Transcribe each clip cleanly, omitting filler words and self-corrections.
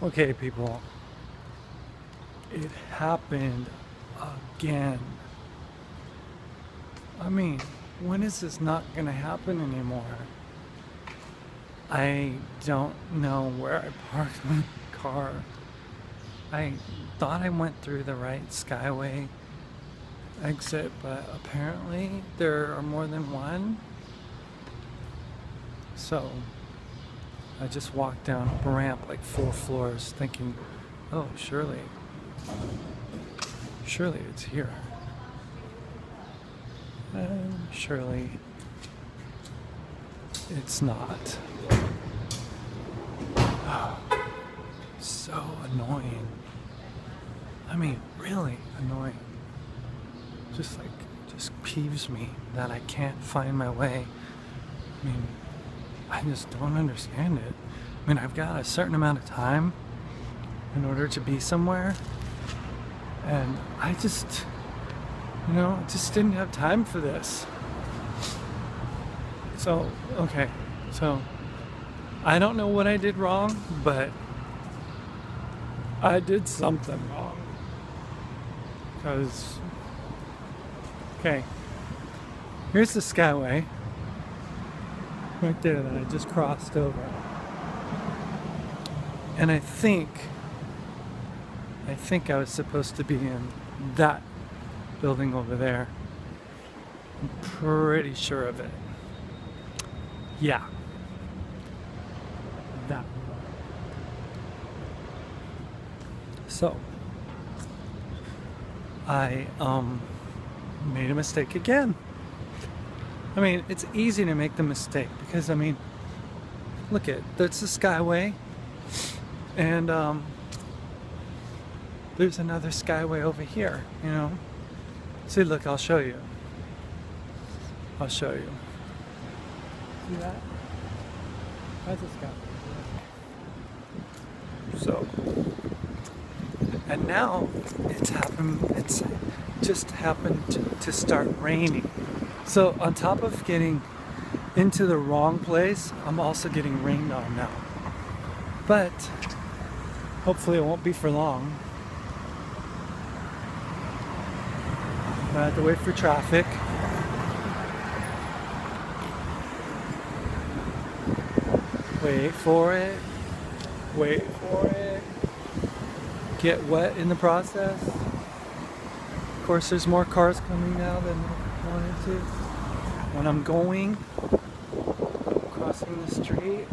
Okay, people, it happened again. I mean, when is this not gonna happen anymore? I don't know where I parked my car. I thought I went through the right Skyway exit, but apparently there are more than one. So I just walked down a ramp like 4 floors thinking, oh, surely it's here. And surely it's not. So annoying. I mean, really annoying. Just peeves me that I can't find my way. I mean, I just don't understand it. I mean, I've got a certain amount of time in order to be somewhere, and I just didn't have time for this. So, okay, so I don't know what I did wrong, but I did something wrong. Because, okay, here's the Skyway right there that I just crossed over. And I think I was supposed to be in that building over there. I'm pretty sure of it. Yeah. That. So, I made a mistake again. I mean, it's easy to make the mistake because, I mean, look that's the Skyway, and there's another Skyway over here, you know. See, look, I'll show you. See that? That's a Skyway. So, and now it's just happened to start raining. So on top of getting into the wrong place, I'm also getting rained on now. But hopefully it won't be for long. I have to wait for traffic. Wait for it. Get wet in the process. Of course, there's more cars coming now than I wanted to. When I'm crossing the street,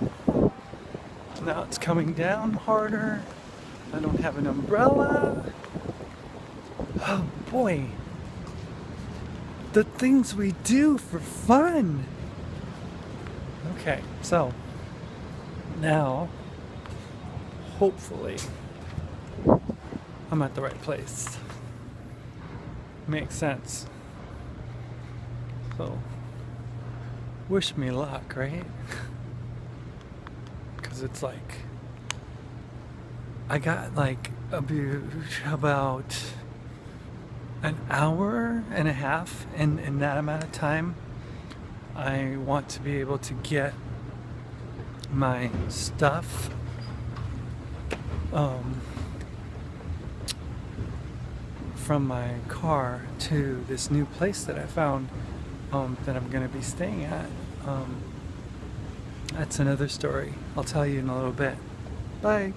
now it's coming down harder. I don't have an umbrella. Oh boy. The things we do for fun. Okay, so now, hopefully, I'm at the right place. Makes sense. So, wish me luck, right? Because it's like, I got like about an hour and a half, and in that amount of time, I want to be able to get my stuff from my car to this new place that I found that I'm going to be staying at. That's another story. I'll tell you in a little bit. Bye.